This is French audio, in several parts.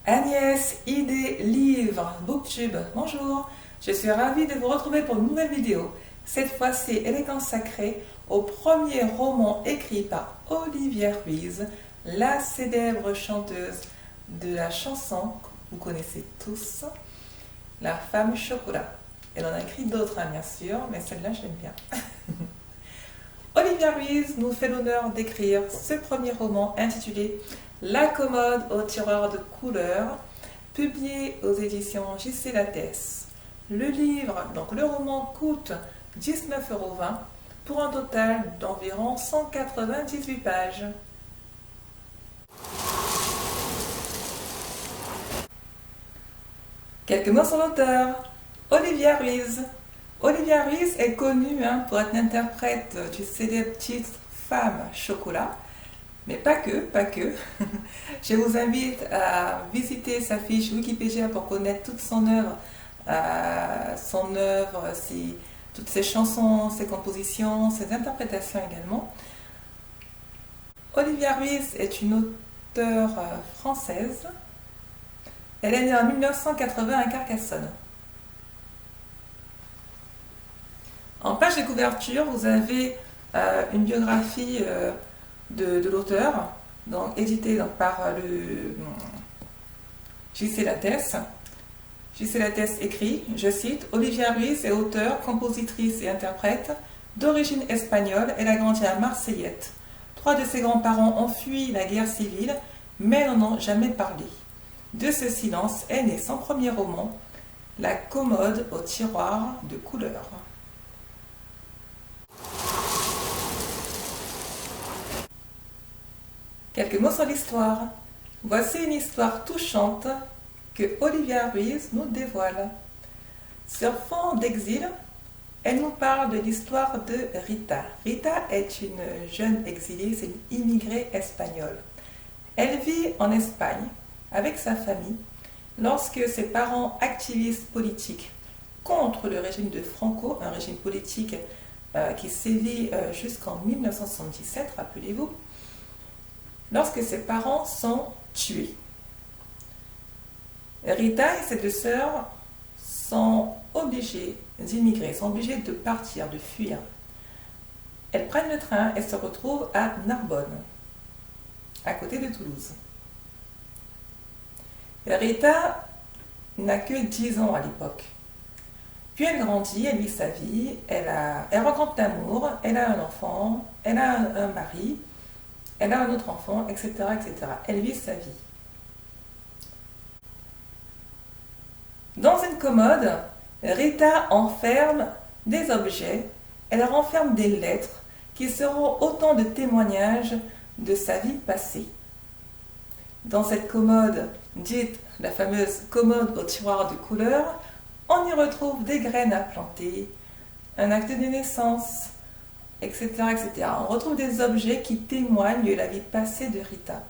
Agnès, idée, livre, booktube, bonjour. Je suis ravie de vous retrouver pour une nouvelle vidéo. Cette fois-ci, Élégance sacrée, au premier roman écrit par Olivia Ruiz, la célèbre chanteuse de la chanson que vous connaissez tous, La Femme Chocolat. Elle en a écrit d'autres, bien sûr, mais celle-là, je l'aime bien. Olivia Ruiz nous fait l'honneur d'écrire ce premier roman intitulé La commode au tiroir de couleurs, publié aux éditions J.C. Lattès. Le livre, donc le roman, coûte 19,20 € pour un total d'environ 198 pages. Quelques mots sur l'auteur. Olivia Ruiz. Olivia Ruiz est connue pour être l'interprète du célèbre titre Femme Chocolat, mais pas que. Je vous invite à visiter sa fiche Wikipédia pour connaître toute son œuvre, toutes ses chansons, ses compositions, ses interprétations également. Olivia Ruiz est une auteure française. Elle est née en 1980 à Carcassonne. En page de couverture, vous avez une biographie de l'auteur, donc éditée par le J.C. Lattès. J.C. Lattès écrit, je cite, Olivia Ruiz est auteure, compositrice et interprète d'origine espagnole. Elle a grandi à Marseillette. 3 de ses grands-parents ont fui la guerre civile, mais n'en ont jamais parlé. De ce silence est né son premier roman, La commode au tiroir de couleurs. Quelques mots sur l'histoire. Voici une histoire touchante que Olivia Ruiz nous dévoile. Sur fond d'exil, elle nous parle de l'histoire de Rita. Rita est une jeune exilée, c'est une immigrée espagnole. Elle vit en Espagne avec sa famille lorsque ses parents activistes politiques contre le régime de Franco, un régime politique qui sévit jusqu'en 1977, rappelez-vous, lorsque ses parents sont tués. Rita et ses deux sœurs sont obligées d'immigrer, sont obligées de partir, de fuir. Elles prennent le train et se retrouvent à Narbonne, à côté de Toulouse. Rita n'a que 10 ans à l'époque. Puis elle grandit, elle vit sa vie, elle rencontre l'amour, elle a un enfant, elle a un mari, elle a un autre enfant, etc., etc. Elle vit sa vie. Dans une commode, Rita enferme des objets, elle renferme des lettres qui seront autant de témoignages de sa vie passée. Dans cette commode, dite la fameuse commode au tiroir de couleurs, on y retrouve des graines à planter, un acte de naissance, etc., etc. On retrouve des objets qui témoignent de la vie passée de Rita.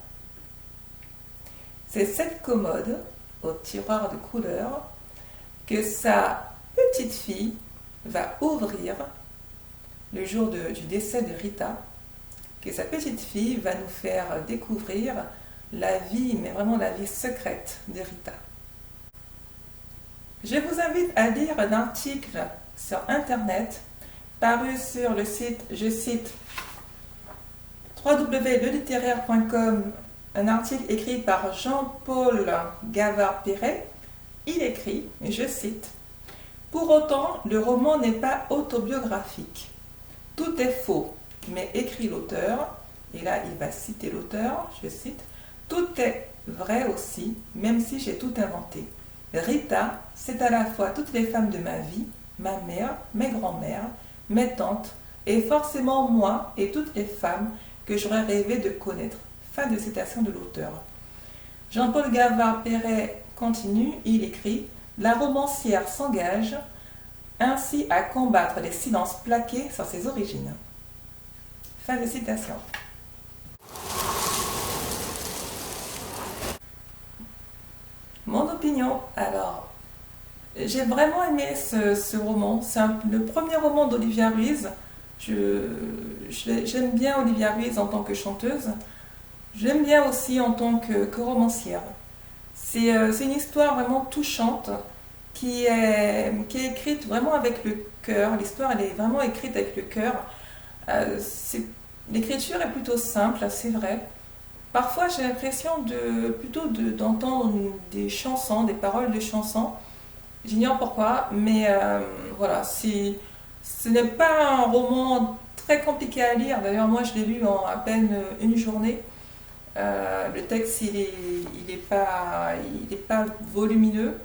C'est cette commode au tiroir de couleurs que sa petite fille va ouvrir le jour du décès de Rita, que sa petite fille va nous faire découvrir la vie, mais vraiment la vie secrète de Rita. Je vous invite à lire un article sur Internet paru sur le site, je cite, www.lelittéraire.com, un article écrit par Jean-Paul Gavard-Perret. Il écrit, je cite, « Pour autant, le roman n'est pas autobiographique. Tout est faux, mais écrit l'auteur, et là il va citer l'auteur, je cite, « Tout est vrai aussi, même si j'ai tout inventé. Rita, c'est à la fois toutes les femmes de ma vie, ma mère, mes grands-mères, mes tantes, et forcément moi et toutes les femmes que j'aurais rêvé de connaître. » Fin de citation de l'auteur. Jean-Paul Gavard-Perret continue, il écrit « La romancière s'engage ainsi à combattre les silences plaqués sur ses origines. » Fin de citation. Mon opinion, alors, j'ai vraiment aimé ce roman. C'est le premier roman d'Olivia Ruiz. J'aime bien Olivia Ruiz en tant que chanteuse. J'aime bien aussi en tant que romancière. C'est une histoire vraiment touchante qui est écrite vraiment avec le cœur. L'histoire, elle est vraiment écrite avec le cœur. L'écriture est plutôt simple, c'est vrai. Parfois, j'ai l'impression d'entendre des chansons, des paroles de chansons. J'ignore pourquoi, mais voilà, ce n'est pas un roman très compliqué à lire. D'ailleurs, moi, je l'ai lu en à peine une journée. Le texte, il est pas volumineux,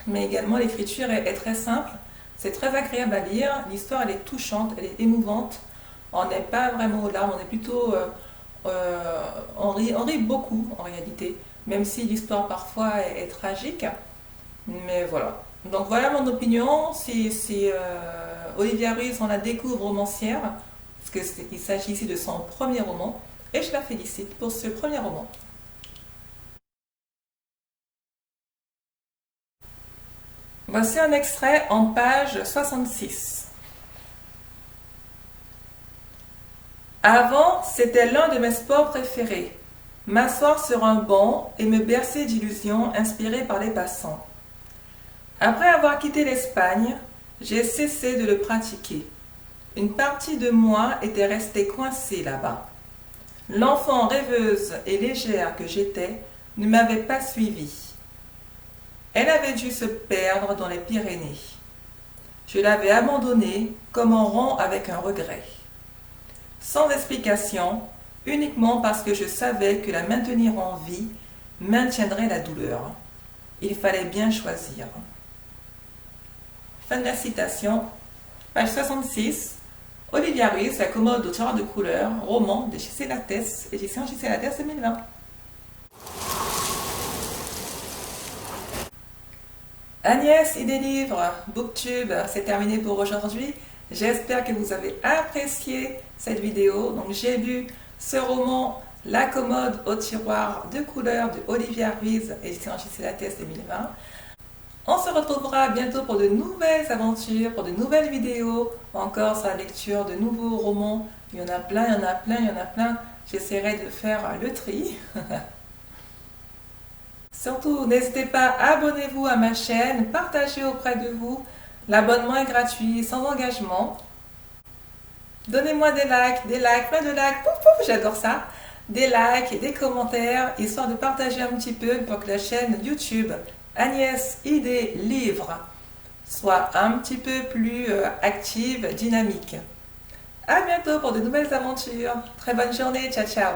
mais également l'écriture est très simple. C'est très agréable à lire. L'histoire, elle est touchante, elle est émouvante. On n'est pas vraiment aux larmes, on est plutôt, on rit beaucoup en réalité, même si l'histoire parfois est tragique. Mais voilà. Donc voilà mon opinion. Olivia Ruiz, on la découvre romancière, parce qu'il s'agit ici de son premier roman, et je la félicite pour ce premier roman. Voici un extrait en page 66. Avant, c'était l'un de mes sports préférés. M'asseoir sur un banc et me bercer d'illusions inspirées par les passants. Après avoir quitté l'Espagne, j'ai cessé de le pratiquer. Une partie de moi était restée coincée là-bas. L'enfant rêveuse et légère que j'étais ne m'avait pas suivie. Elle avait dû se perdre dans les Pyrénées. Je l'avais abandonnée comme on rompt avec un regret. Sans explication, uniquement parce que je savais que la maintenir en vie maintiendrait la douleur. Il fallait bien choisir. Fin de la citation. Page 66. Olivia Ruiz, La commode d'auteur de couleur, roman de J.C. Lattès, édition J.C. Lattès 2020. Agnès Idées Livres, Booktube, c'est terminé pour aujourd'hui. J'espère que vous avez apprécié cette vidéo. Donc j'ai lu ce roman La commode au tiroir de couleur de Olivia Ruiz, édition J.C. Lattès 2020. On se retrouvera bientôt pour de nouvelles aventures, pour de nouvelles vidéos, encore sur la lecture de nouveaux romans. Il y en a plein, il y en a plein, il y en a plein. J'essaierai de faire le tri. Surtout, n'hésitez pas, abonnez-vous à ma chaîne, partagez auprès de vous. L'abonnement est gratuit, sans engagement. Donnez-moi des likes, plein de likes, pouf pouf, j'adore ça. Des likes et des commentaires, histoire de partager un petit peu pour que la chaîne YouTube Agnès Idées Livres soit un petit peu plus active, dynamique. À bientôt pour de nouvelles aventures. Très bonne journée, ciao ciao.